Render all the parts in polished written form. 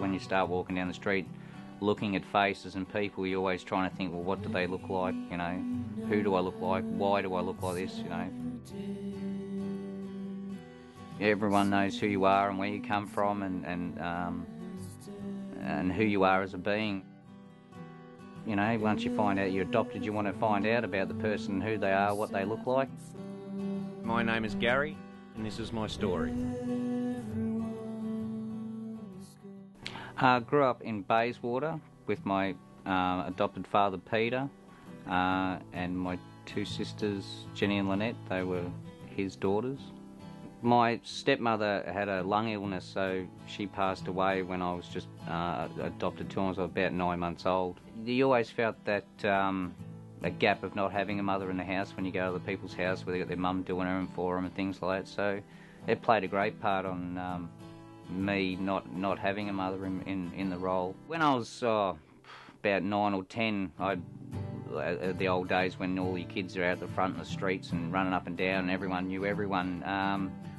when you start walking down the street, looking at faces and people, you're always trying to think, well, what do they look like, you know? Who do I look like? Why do I look like this, you know? Everyone knows who you are and where you come from and who you are as a being. You know, once you find out you're adopted, you want to find out about the person, who they are, what they look like. My name is Gary, and this is my story. Grew up in Bayswater with my adopted father Peter and my two sisters Jenny and Lynette. They were his daughters. My stepmother had a lung illness, so she passed away when I was just adopted to her. I was about 9 months old. You always felt that a gap of not having a mother in the house when you go to other people's house where they got their mum doing everything for them and things like that. So it played a great part on me not having a mother in the role. When I was about 9 or 10, the old days when all your kids are out the front in the streets and running up and down and everyone knew everyone,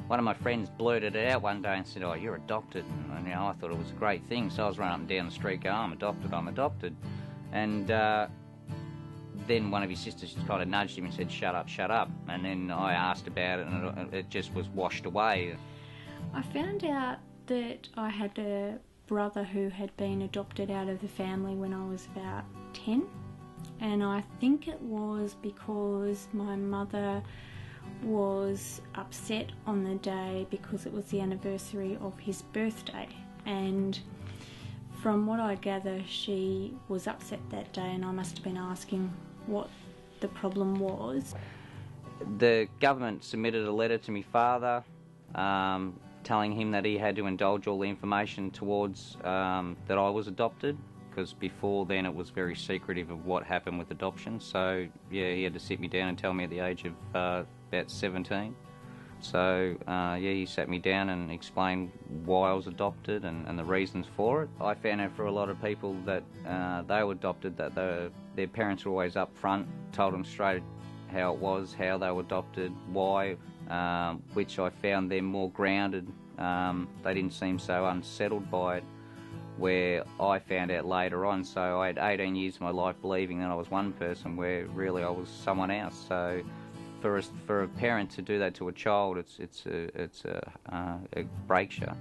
one of my friends blurted it out one day and said, "Oh, you're adopted." And you know, I thought it was a great thing, so I was running up and down the street going, I'm adopted. And then one of his sisters just kind of nudged him and said, shut up. And then I asked about it and it just was washed away. I found out that I had a brother who had been adopted out of the family when I was about 10. And I think it was because my mother was upset on the day because it was the anniversary of his birthday. And from what I gather, she was upset that day and I must have been asking what the problem was. The government submitted a letter to my father telling him that he had to indulge all the information towards that I was adopted, because before then it was very secretive of what happened with adoption. So yeah, he had to sit me down and tell me at the age of about 17. So yeah, he sat me down and explained why I was adopted and the reasons for it. I found out for a lot of people that they were adopted, that their parents were always up front, told them straight how it was, how they were adopted, why, which I found them more grounded. They didn't seem so unsettled by it, where I found out later on. So I had 18 years of my life believing that I was one person, where really I was someone else. So for a parent to do that to a child, it's a break show.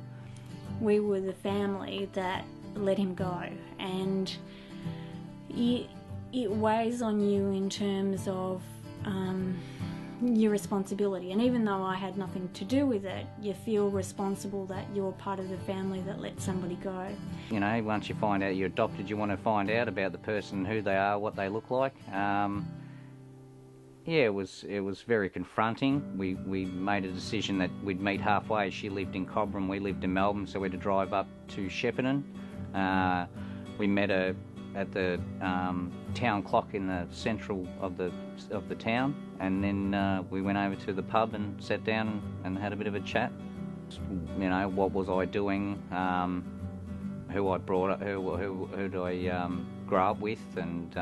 We were the family that let him go, and it weighs on you in terms of your responsibility. And even though I had nothing to do with it, you feel responsible that you're part of the family that let somebody go. You know, once you find out you're adopted, you want to find out about the person, who they are, what they look like. Yeah, it was very confronting. We made a decision that we'd meet halfway. She lived in Cobram, we lived in Melbourne, so we had to drive up to Shepparton. We met her at the town clock in the central of the town, and then we went over to the pub and sat down and had a bit of a chat. You know, what was I doing? Who I brought up? Who do I grow up with? And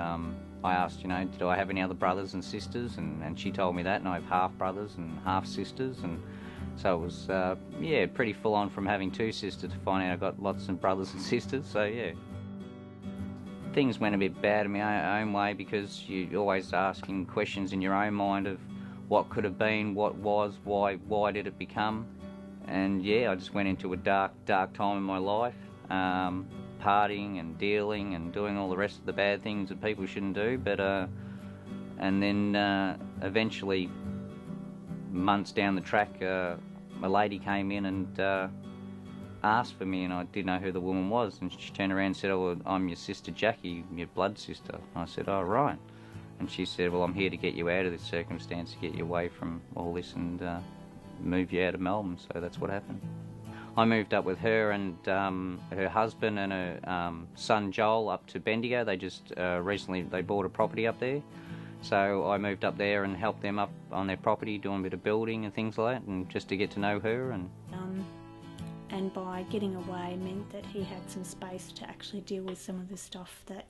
I asked, you know, did I have any other brothers and sisters? And she told me that, and I have half brothers and half sisters, and so it was, yeah, pretty full on from having two sisters to find out I've got lots of brothers and sisters, so yeah. Things went a bit bad in my own way, because you're always asking questions in your own mind of what could have been, what was, why did it become? And yeah, I just went into a dark time in my life. Partying and dealing and doing all the rest of the bad things that people shouldn't do, but and then eventually, months down the track, a lady came in and asked for me, and I didn't know who the woman was, and she turned around and said, "Oh, well, I'm your sister Jackie, your blood sister." And I said, "Oh, right." And she said, "Well, I'm here to get you out of this circumstance, to get you away from all this and move you out of Melbourne." So that's what happened. I moved up with her and her husband and her son Joel up to Bendigo. They just recently bought a property up there, so I moved up there and helped them up on their property, doing a bit of building and things like that, and just to get to know her. And by getting away meant that he had some space to actually deal with some of the stuff that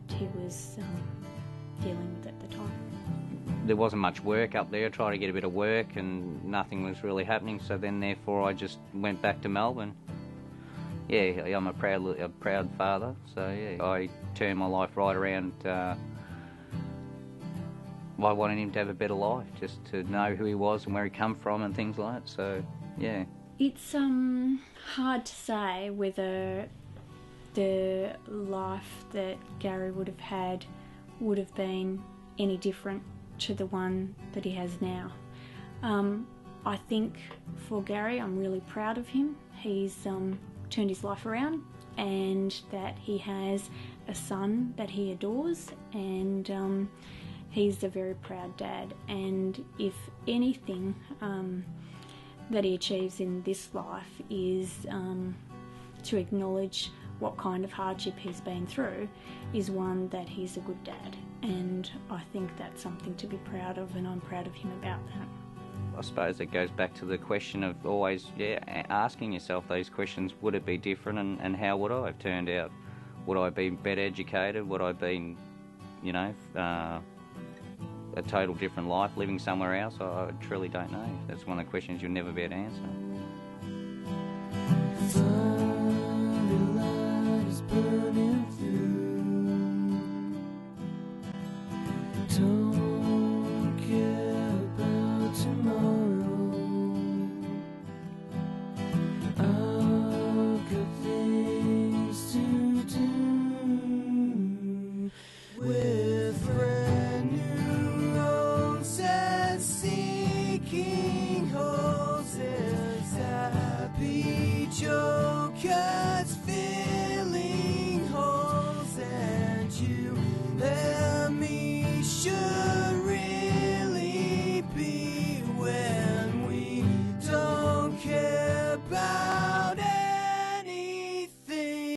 he was dealing with at the time. There wasn't much work up there. I tried to get a bit of work and nothing was really happening, so then therefore I just went back to Melbourne. yeah, I'm a proud father. So yeah, I turned my life right around by wanting him to have a better life, just to know who he was and where he come from and things like that. So yeah. It's hard to say whether the life that Gary would have had would have been any different to the one that he has now. I think for Gary, I'm really proud of him. He's turned his life around, and that he has a son that he adores, and he's a very proud dad. And if anything that he achieves in this life is to acknowledge what kind of hardship he's been through, is one that he's a good dad. And I think that's something to be proud of, and I'm proud of him about that. I suppose it goes back to the question of always, asking yourself those questions. Would it be different, and how would I have turned out? Would I have been better educated? Would I have been, a total different life living somewhere else? I truly don't know. That's one of the questions you'll never be able to answer.